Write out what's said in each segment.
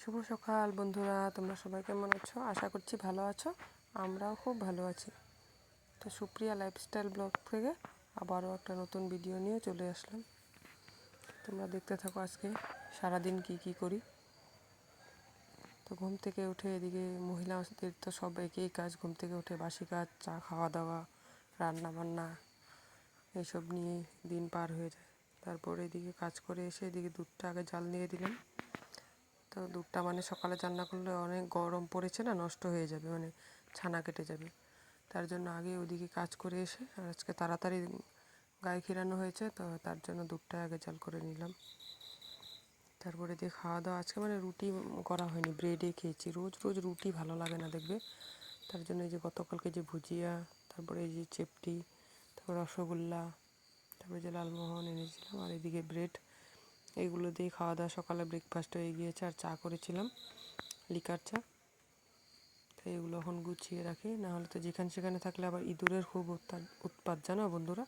শুভ সকাল বন্ধুরা, তোমরা সবাই কেমন আছো? আশা করছি ভালো আছো। আমরাও খুব ভালো আছি। তো সুপ্রিয়া লাইফস্টাইল ব্লগ থেকে আবারও একটা নতুন ভিডিও নিয়ে চলে আসলাম। তোমরা দেখতে থাকো আজকে সারাদিন কি করি। তো ঘুম থেকে উঠে এদিকে মহিলাদের তো সব একই কাজ, ঘুম থেকে উঠে বাসি কাজ, চা খাওয়া দাওয়া, রান্না বান্না এইসব নিয়ে দিন পার হয়ে যায়। তারপরে এদিকে কাজ করে এসে এদিকে দুধটা আগে জাল দিয়ে দিলাম। তো দুধটা মানে সকালে রান্না করলে অনেক গরম পড়েছে না, নষ্ট হয়ে যাবে, মানে ছানা কেটে যাবে। তার জন্য আগে ওদিকে কাজ করে এসে, আর আজকে তাড়াতাড়ি গায়ে খিরানো হয়েছে, তো তার জন্য দুধটা আগে জাল করে নিলাম। তারপরে দিয়ে খাওয়া দাওয়া আজকে মানে রুটি করা হয়নি, ব্রেডে খেয়েছি। রোজ রোজ রুটি ভালো লাগে না দেখবে। তার জন্য এই যে গতকালকে যে ভুজিয়া, তারপরে এই যে চেপটি, তারপর রসগোল্লা, তারপরে যে লালমোহন এনেছিলাম, আর এদিকে ব্রেড, এইগুলো দিয়ে খাওয়া দাওয়া সকালে ব্রেকফাস্ট হয়ে গিয়েছে। আর চা করেছিলাম, লিকার চা। তো এগুলো এখন গুছিয়ে রাখি, নাহলে তো যেখানে সেখানে থাকলে আবার ইঁদুরের খুব উৎপাত জানো বন্ধুরা।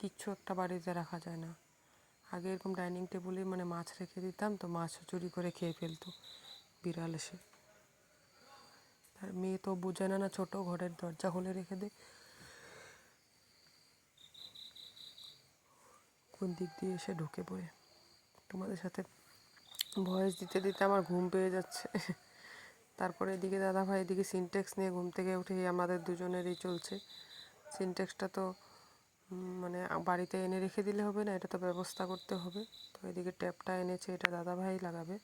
কিচ্ছু একটা বাড়িতে রাখা যায় না। আগে এরকম ডাইনিং টেবিলে মানে মাছ রেখে দিতাম, তো মাছও চুরি করে খেয়ে ফেলতো বিড়াল এসে। আর মেয়ে তো বোঝে না, ছোট ঘরের দরজা খুলে রেখে দেয়, কোন দিক দিয়ে এসে ঢুকে পড়ে। তোমাদের সাথে ভয়েস দিতে দিতে আমার ঘুম পেয়ে যাচ্ছে। তারপরে এদিকে দাদাভাই এদিকে সিনটেক্স নিয়ে ঘুম থেকে উঠে আমাদের দুজনেরই চলছে। সিনটেক্সটা তো মানে বাড়িতে এনে রেখে দিলে হবে না, এটা তো ব্যবস্থা করতে হবে। তো এদিকে ট্যাপটা এনেছে, এটা দাদাভাই লাগাবে।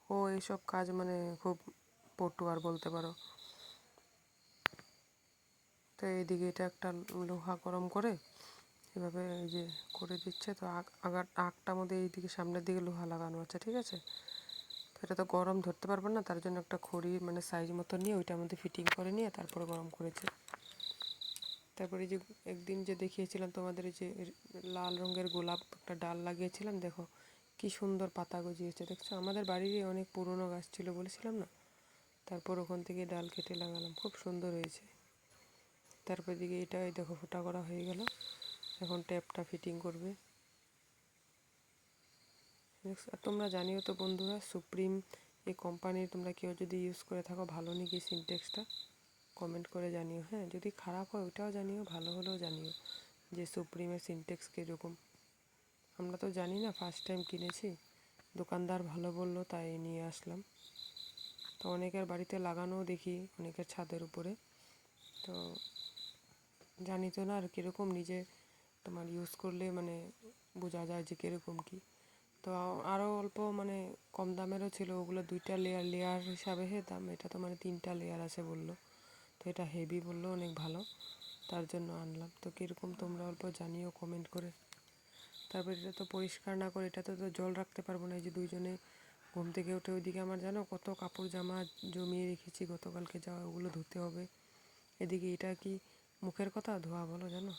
ও এইসব কাজ মানে খুব পটু আর বলতে পারো। তো এইদিকে এটা একটা লোহা গরম করে এভাবে এই যে করে দিচ্ছে। তো আগটার মধ্যে এইদিকে সামনের দিকে লোহা লাগানো আছে, ঠিক আছে। তো এটা তো গরম ধরতে পারবে না, তার জন্য একটা খড়ি মানে সাইজ মতো নিয়ে ওইটার মধ্যে ফিটিং করে নিয়ে তারপরে গরম করেছে। তারপরে যে একদিন যে দেখিয়েছিলাম তোমাদের, এই যে লাল রঙের গোলাপ একটা ডাল লাগিয়েছিলাম, দেখো কি সুন্দর পাতা গজিয়েছে, দেখছো? আমাদের বাড়িরই অনেক পুরনো গাছ ছিল বলেছিলাম না, তারপর ওখান থেকে ডাল কেটে লাগালাম, খুব সুন্দর হয়েছে। তারপর দিকে এটাই দেখো ফোঁটা করা হয়ে গেল, এখন ট্যাপটা ফিটিং করবে। আর তোমরা জানিও তো বন্ধুরা, সুপ্রিম এই কোম্পানির তোমরা কেউ যদি ইউজ করে থাকো ভালো নাকি সিনটেক্সটা, কমেন্ট করে জানিও। হ্যাঁ, যদি খারাপ হয় ওইটাও জানিও, ভালো হলেও জানিও যে সুপ্রিমের সিনটেক্স কীরকম। আমরা তো জানি না, ফার্স্ট টাইম কিনেছি, দোকানদার ভালো বললো তাই নিয়ে আসলাম। তো অনেকের বাড়িতে লাগানোও দেখি, অনেকের ছাদের উপরে। তো জানি তো না আর কীরকম, নিজে তোমার ইউজ করলে মানে বোঝা যায় যে কীরকম কী। তো আরও অল্প মানে কম দামেরও ছিল, ওগুলো 2টা লেয়ার হিসাবে দাম, এটা তো মানে 3টা লেয়ার আছে বললো। তো এটা হেভি বললো, অনেক ভালো, তার জন্য আনলাম। তো কীরকম তোমরা অল্প জানিও কমেন্ট করে। তারপর এটা তো পরিষ্কার না করে এটাতে তো জল রাখতে পারবো না। এই যে দুইজনে ঘুম থেকে উঠে ওইদিকে আমার জানো কত কাপড় জামা জমিয়ে রেখেছি গতকালকে যাওয়া, ওগুলো ধুতে হবে। এদিকে এটা কি মুখের কথা ধোয়া বলো জানো,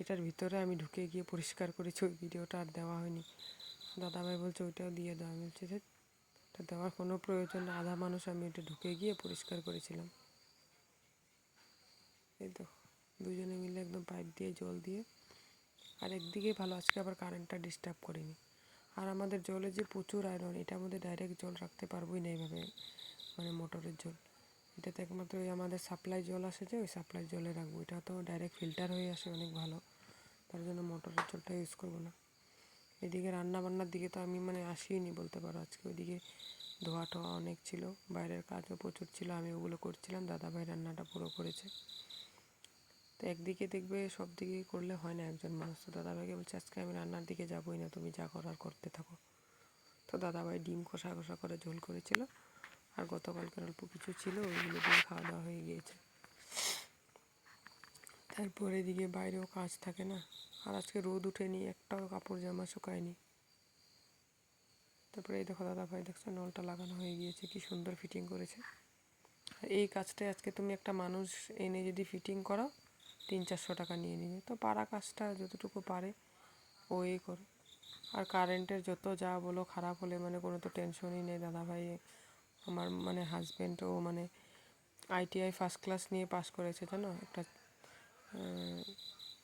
এটার ভিতরে আমি ঢুকে গিয়ে পরিষ্কার করেছি, ওই ভিডিওটা আর দেওয়া হয়নি। দাদাভাই বলছে ওইটাও দিয়ে দেওয়া, আমি বলছি যে এটা দেওয়ার কোনো প্রয়োজন না, আধা মানুষ আমি এটা ঢুকে গিয়ে পরিষ্কার করেছিলাম। এই তো দুজনে মিলে একদম পাইপ দিয়ে জল দিয়ে। আর একদিকে ভালো, আজকে আবার কারেন্টটা ডিস্টার্ব করিনি। আর আমাদের জলে যে প্রচুর আয়রন, এটার মধ্যে ডাইরেক্ট জল রাখতে পারবোই না এইভাবে, মানে মোটরের জল। এটাতে একমাত্র ওই আমাদের সাপ্লাই জল আসে, যে ওই সাপ্লাই জলে রাখবো, এটা তো ডাইরেক্ট ফিল্টার হয়ে আসে, অনেক ভালো। তার জন্য মোটরের জলটা ইউজ করবো না। এদিকে রান্না বান্নার দিকে তো আমি মানে আসিনি বলতে পারো আজকে। ওইদিকে ধোয়া টোয়া অনেক ছিল, বাইরের কাজও প্রচুর ছিল, আমি ওগুলো করছিলাম, দাদাভাই রান্নাটা পুরো করেছে। তো একদিকে দেখবে সব দিকে করলে হয় না একজন মানুষ। তো দাদাভাইকে বলছে আজকে আমি রান্নার দিকে যাবোই না, তুমি যা করার করতে থাকো। তো দাদাভাই ডিম কষা কষা করে ঝোল করেছিল, আর গতকালকের অল্প কিছু ছিল, ওইগুলো দিয়ে খাওয়া দাওয়া হয়ে গিয়েছে। তারপর এদিকে বাইরেও কাজ থাকে না, আর আজকে রোদ উঠেনি, একটাও কাপড় জামা শুকায়নি। তারপরে এই দেখো দাদাভাই, দেখছো নলটা লাগানো হয়ে গিয়েছে, কি সুন্দর ফিটিং করেছে। এই কাজটায় আজকে তুমি একটা মানুষ এনে যদি ফিটিং করো 300-400 টাকা নিয়ে নেবে। তো পারা কাজটা যতটুকু পারে ওই করে। আর কারেন্টের যত যা বলো খারাপ হলে মানে কোনো তো টেনশনই নেই। দাদাভাই আমার মানে হাজব্যান্ড, ও মানে ITI ফার্স্ট ক্লাস নিয়ে পাস করেছে জানো। একটা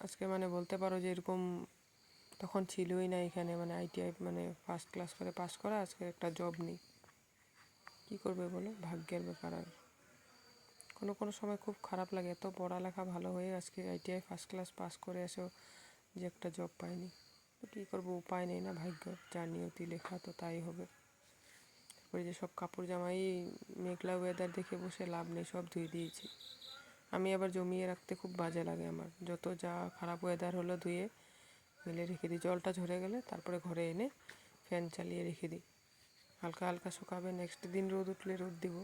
আজকে মানে বলতে পারো যে এরকম তখন ছিলই না এখানে, মানে ITI মানে ফার্স্ট ক্লাস করে পাস করা, আজকে একটা জব নেই। কী করবে বলো, ভাগ্যের ব্যাপার। আর কোনো কোনো সময় খুব খারাপ লাগে, এত পড়ালেখা ভালো হয়ে আজকে ITI ফার্স্ট ক্লাস পাস করে এসেও যে একটা জব পাইনি। তো কী করবো, উপায় নেই না, ভাগ্য যা নিয়তি লেখা তো তাই হবে। ওই যে সব কাপড় জামাই মেঘলা ওয়েদার দেখে বসে লাভ নেই, সব ধুয়ে দিয়েছি। আমি আবার জমিয়ে রাখতে খুব বাজে লাগে আমার, যত যা খারাপ ওয়েদার হলো ধুয়ে মেলে রেখে দিই। জলটা ঝরে গেলে তারপরে ঘরে এনে ফ্যান চালিয়ে রেখে দিই, হালকা হালকা শুকাবে, নেক্সট দিন রোদ উঠলে রোদ দিব।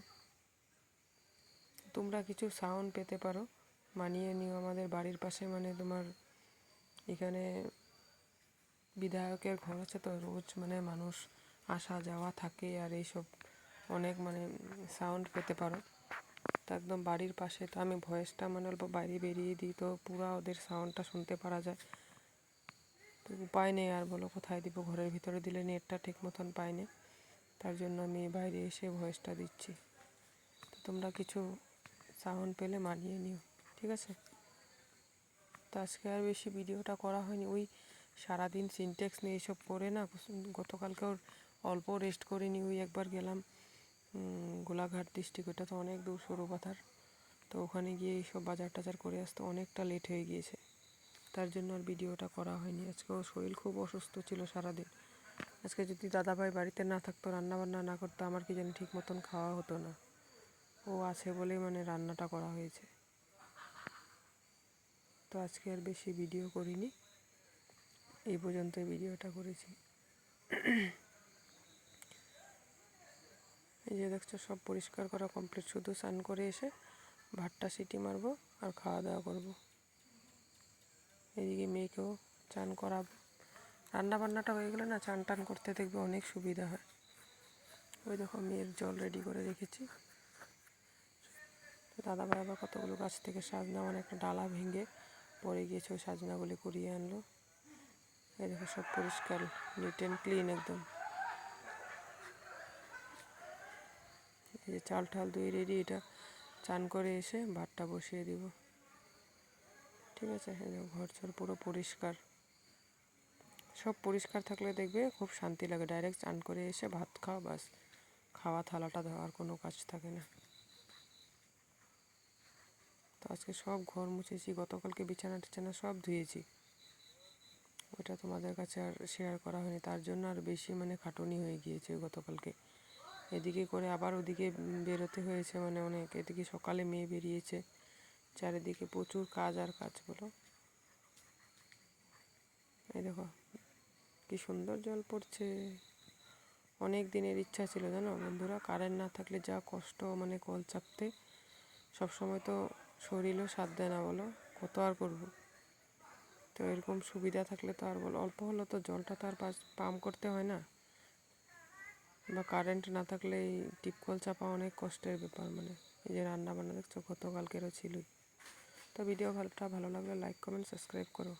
তোমরা কিছু সাউন্ড পেতে পারো, মানিয়ে নিও। আমাদের বাড়ির পাশে মানে তোমার এখানে বিধায়কের ঘর আছে, তো রোজ মানে মানুষ আসা যাওয়া থাকে, আর এইসব অনেক মানে সাউন্ড পেতে পারো। তো একদম বাড়ির পাশে, তো আমি ভয়েসটা মানে অল্প বাইরে বেরিয়ে দিই, তো পুরো ওদের সাউন্ডটা শুনতে পারা যায়। তো উপায় নেই আর, বলো কোথায় দিব, ঘরের ভিতরে দিলে নেটটা ঠিক মতন পায় না, তার জন্য আমি বাইরে এসে ভয়েসটা দিচ্ছি। তো তোমরা কিছু সাউন্ড পেলে মানিয়ে নিও, ঠিক আছে? তো আজকে আর বেশি ভিডিওটা করা হয়নি, ওই সারাদিন সিনটেক্স নিয়ে এইসব করে না, গতকালকে ওর অল্প রেস্ট করিনি। ওই একবার গেলাম গোলাঘাট ডিস্ট্রিক্ট, ওটা তো অনেক দূর সরুপাথার, তো ওখানে গিয়ে এইসব বাজার টাজার করে আসতে অনেকটা লেট হয়ে গিয়েছে, তার জন্য আর ভিডিওটা করা হয়নি। আজকে ওর শরীর খুব অসুস্থ ছিল সারাদিন। আজকে যদি দাদাভাই বাড়িতে না থাকতো, রান্নাবান্না না করতো, আমার কি জানি ঠিক মতন খাওয়া হতো না। ও আছে বলেই মানে রান্নাটা করা হয়েছে। তো আজকে আর বেশি ভিডিও করিনি, এই পর্যন্ত ভিডিওটা করেছি। এই যে দেখছো সব পরিষ্কার করা কমপ্লিট, শুধু স্নান করে এসে ভাতটা সিটি মারবো আর খাওয়া দাওয়া করবো। এদিকে মেয়েকেও চান করাবো, রান্না বান্নাটা হয়ে গেলে না চান টান করতে দেখবে অনেক সুবিধা হয়। ওই দেখো মেয়ের জল রেডি করে রেখেছি। দাদাভাই আবার কতগুলো গাছ থেকে সাজনা মানে একটা ডালা ভেঙে পড়ে গিয়েছে, ওই সাজনাগুলি কুড়িয়ে আনলো। এই দেখো সব পরিষ্কার, নিট অ্যান্ড ক্লিন একদম। এই যে চাল ঠাল ধুয়ে রেডি, এটা চান করে এসে ভাতটা বসিয়ে দিব, ঠিক আছে? এই দেখো ঘর চর পুরো পরিষ্কার, সব পরিষ্কার থাকলে দেখবে খুব শান্তি লাগে। ডাইরেক্ট চান করে এসে ভাত খাও, বাস খাওয়া থালাটা ধোয়ার কোনো কাজ থাকে না। তো আজকে সব ঘর মুছেছি, গতকালকে বিছানা টিছানা সব ধুয়েছি, ওটা তোমাদের কাছে আর শেয়ার করা হয়নি, তার জন্য আর বেশি মানে খাটুনি হয়ে গিয়েছে গতকালকে। এদিকে করে আবার ওদিকে বেরোতে হয়েছে, মানে অনেক। এদিকে সকালে মেয়ে বেরিয়েছে, চারিদিকে প্রচুর কাজ আর কাজ, বলো। এই দেখো কি সুন্দর জল পড়ছে। অনেক দিনের ইচ্ছা ছিল জানো বন্ধুরা, কারেন্ট না থাকলে যা কষ্ট মানে কল চাপতে, সবসময় তো শরীরও সাথ দেয় না, বলো, কত আর করবো। তো এরকম সুবিধা থাকলে তো আর, বলো, অল্প হলো তো জলটা তো আর পাম্প করতে হয় না, বা কারেন্ট না থাকলে এই টিপকল চাপা অনেক কষ্টের ব্যাপার। মানে এই যে রান্না বান্না দেখছো গতকালকেরও ছিলই। তো ভিডিও ভালো লাগলে লাইক কমেন্ট সাবস্ক্রাইব করো।